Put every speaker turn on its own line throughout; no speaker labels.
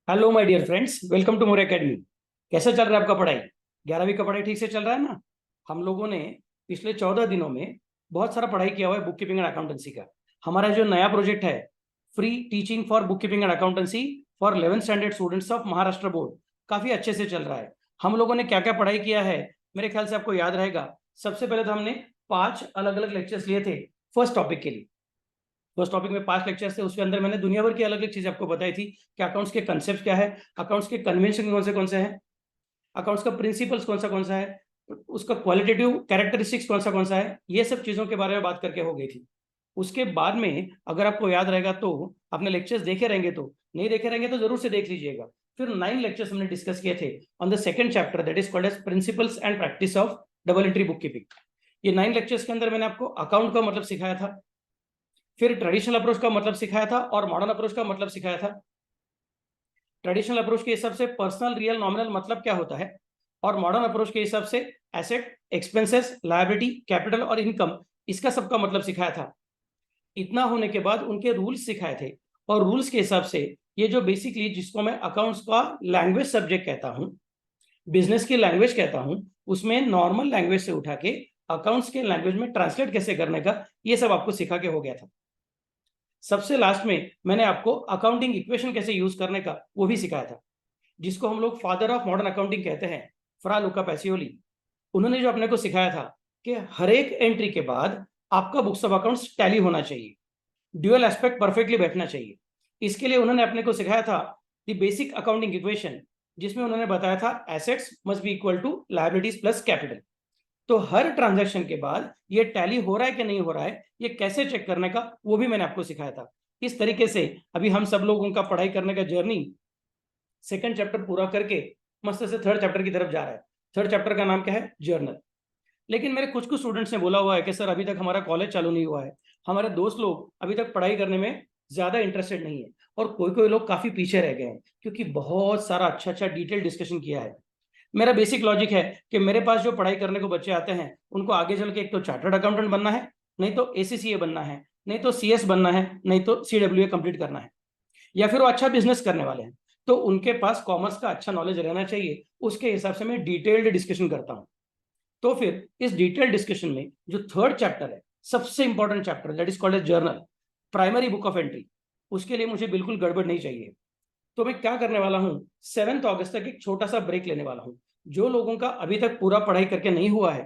Hello my dear friends, welcome to More academy. कैसा चल रहा है आपका पढ़ाई? 11वीं का पढ़ाई ठीक से चल रहा है ना? हम लोगों ने पिछले 14 दिनों में बहुत सारा पढ़ाई किया हुआ है बुक कीपिंग एंड अकाउंटेंसी का। हमारा जो नया प्रोजेक्ट है, free teaching for book keeping and accountancy for 11th standard students of Maharashtra board, काफी अच्छे से चल रहा है। हम लोगों ने क्या क्या पढ़ाई किया है, मेरे ख्याल से आपको याद रहेगा। सबसे पहले तो हमने 5 अलग अलग लेक्चर्स लिए थे फर्स्ट टॉपिक के लिए। फर्स्ट टॉपिक में 5 लेक्चर्स थे, उसके अंदर मैंने दुनिया भर की अलग अलग चीजें आपको बताई थी कि अकाउंट्स के कंसेप्ट क्या है, अकाउंट्स के कन्वेंशन कौन से हैं, अकाउंट्स का प्रिंसिपल्स कौन सा है, उसका क्वालिटेटिव कैरेक्टरिस्टिक्स कौन सा है, ये सब चीजों के बारे में बात करके हो गई थी। उसके बाद में अगर आपको याद रहेगा तो आपने लेक्चर्स देखे रहेंगे, तो नहीं देखे रहेंगे तो जरूर से देख लीजिएगा। फिर 9 लेक्चर्स हमने डिस्कस किए थे on the second chapter, that is called as principles and practice of double entry book keeping. ये 9 लेक्चर्स के अंदर मैंने आपको अकाउंट का मतलब सिखाया था, फिर ट्रेडिशनल अप्रोच का मतलब सिखाया था और मॉडर्न अप्रोच का मतलब सिखाया था। ट्रेडिशनल अप्रोच के हिसाब से पर्सनल रियल नॉमिनल मतलब क्या होता है, और मॉडर्न अप्रोच के हिसाब से एसेट, एक्सपेंसेस, लायबिलिटी, कैपिटल और इनकम, इसका सबका मतलब सिखाया था। इतना होने के बाद उनके रूल्स सिखाए थे, और रूल्स के हिसाब से ये जो बेसिकली जिसको मैं अकाउंट्स का लैंग्वेज सब्जेक्ट कहता हूं, बिजनेस की लैंग्वेज कहता हूं, उसमें नॉर्मल लैंग्वेज से उठा के अकाउंट्स के लैंग्वेज में ट्रांसलेट कैसे करने का, ये सब आपको सिखा के हो गया था। सबसे लास्ट में मैंने आपको अकाउंटिंग इक्वेशन कैसे यूज करने का वो भी सिखाया था, जिसको हम लोग फादर ऑफ मॉडर्न अकाउंटिंग कहते हैं, फ्रा लुका पैसियोली। उन्होंने जो अपने को सिखाया था कि हर एक एंट्री के बाद आपका बुक्स ऑफ अकाउंट्स टैली होना चाहिए, ड्यूअल एस्पेक्ट परफेक्टली बैठना चाहिए। इसके लिए उन्होंने अपने को सिखाया था द बेसिक अकाउंटिंग इक्वेशन, जिसमें उन्होंने बताया था assets must be equal to liabilities plus capital. तो हर ट्रांजैक्शन के बाद ये टैली हो रहा है कि नहीं हो रहा है, ये कैसे चेक करने का वो भी मैंने आपको सिखाया था। इस तरीके से अभी हम सब लोगों का पढ़ाई करने का जर्नी सेकंड चैप्टर पूरा करके मस्त से थर्ड चैप्टर की तरफ जा रहा है। थर्ड चैप्टर का नाम क्या है? जर्नल। लेकिन मेरे कुछ कुछ स्टूडेंट्स ने बोला हुआ है कि सर अभी तक हमारा कॉलेज चालू नहीं हुआ है, हमारे दोस्त लोग अभी तक पढ़ाई करने में ज्यादा इंटरेस्टेड नहीं है, और कोई कोई लोग काफी पीछे रह गए हैं क्योंकि बहुत सारा अच्छा अच्छा डिटेल डिस्कशन किया है। मेरा बेसिक लॉजिक है कि मेरे पास जो पढ़ाई करने को बच्चे आते हैं उनको आगे चल के एक तो चार्टर्ड अकाउंटेंट बनना है, नहीं तो एसीसीए बनना है, नहीं तो सीएस बनना है, नहीं तो सीडब्ल्यूए कंप्लीट करना है, या फिर वो अच्छा बिजनेस करने वाले हैं। तो उनके पास कॉमर्स का अच्छा नॉलेज रहना चाहिए, उसके हिसाब से मैं डिटेल्ड डिस्कशन करता हूँ। तो फिर इस डिटेल्ड डिस्कशन में जो थर्ड चैप्टर है, सबसे important chapter, that is called as journal, primary book of entry, उसके लिए मुझे बिल्कुल गड़बड़ नहीं चाहिए। तो मैं क्या करने वाला हूँ, 7 अगस्त तक एक छोटा सा ब्रेक लेने वाला हूँ। जो लोगों का अभी तक पूरा पढ़ाई करके नहीं हुआ है,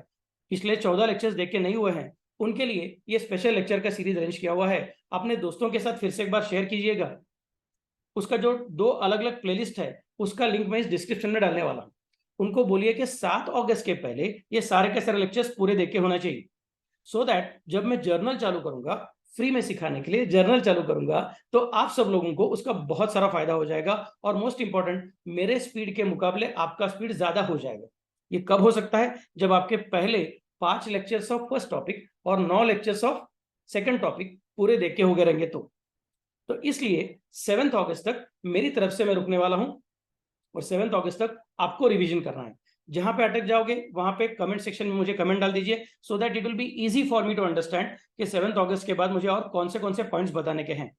पिछले 14 लेक्चर्स देख के नहीं हुए हैं, उनके लिए ये स्पेशल लेक्चर का सीरीज अरेंज किया हुआ है। अपने दोस्तों के साथ फिर से एक बार शेयर कीजिएगा। उसका जो 2 अलग अलग प्लेलिस्ट है, उसका लिंक मैं इस डिस्क्रिप्शन में डालने वाला हूँ। उनको बोलिए कि 7 अगस्त के पहले ये सारे के सारे लेक्चर्स पूरे देख के होना चाहिए, सो दैट जब मैं जर्नल चालू करूंगा, फ्री में सिखाने के लिए जर्नल चालू करूंगा, तो आप सब लोगों को उसका बहुत सारा फायदा हो जाएगा। और मोस्ट इंपॉर्टेंट, मेरे स्पीड के मुकाबले आपका स्पीड ज्यादा हो जाएगा। ये कब हो सकता है? जब आपके पहले 5 लेक्चर्स ऑफ फर्स्ट टॉपिक और 9 लेक्चर्स ऑफ सेकंड टॉपिक पूरे देख के हो गए रहेंगे। तो इसलिए 7 अगस्त तक मेरी तरफ से मैं रुकने वाला हूं, और 7 अगस्त तक आपको रिवीजन करना है। जहां पे अटक जाओगे वहां पे कमेंट सेक्शन में मुझे कमेंट डाल दीजिए, so that it will be easy for me to understand कि 7 अगस्त के बाद मुझे और कौन से पॉइंट्स बताने के हैं।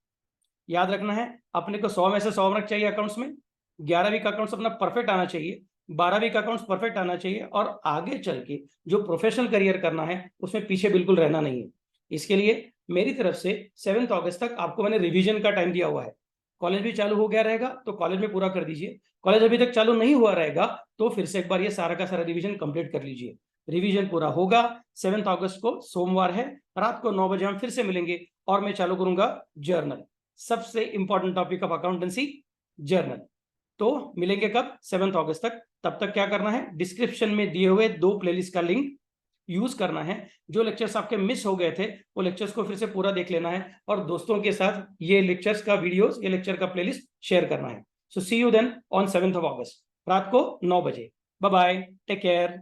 याद रखना है, अपने को 100 में से 100 मार्क चाहिए अकाउंट्स में। 11वीं का अकाउंट्स अपना परफेक्ट आना चाहिए, 12वीं का अकाउंट्स परफेक्ट आना चाहिए, और आगे चल के जो प्रोफेशनल करियर करना है उसमें पीछे बिल्कुल रहना नहीं है। इसके लिए मेरी तरफ से 7 अगस्त तक आपको मैंने रिवीजन का टाइम दिया हुआ है। कॉलेज भी चालू हो गया रहेगा तो कॉलेज में पूरा कर दीजिए, कॉलेज अभी तक चालू नहीं हुआ रहेगा तो फिर से एक बार ये सारा का सारा रिवीजन कंप्लीट कर लीजिए। रिवीजन पूरा होगा, 7 अगस्त को सोमवार है, रात को 9 बजे हम फिर से मिलेंगे और मैं चालू करूंगा जर्नल, सबसे important topic of accountancy, journal. तो मिलेंगे कब? 7 अगस्त तक। तब तक क्या करना है, डिस्क्रिप्शन में दिए हुए 2 प्लेलिस्ट का लिंक यूज करना है। जो लेक्चर्स आपके मिस हो गए थे वो लेक्चर्स को फिर से पूरा देख लेना है, और दोस्तों के साथ ये लेक्चर्स का वीडियोस, ये लेक्चर का प्लेलिस्ट शेयर करना है। So see you then on 7 अगस्त रात को 9 बजे। Bye bye, take care.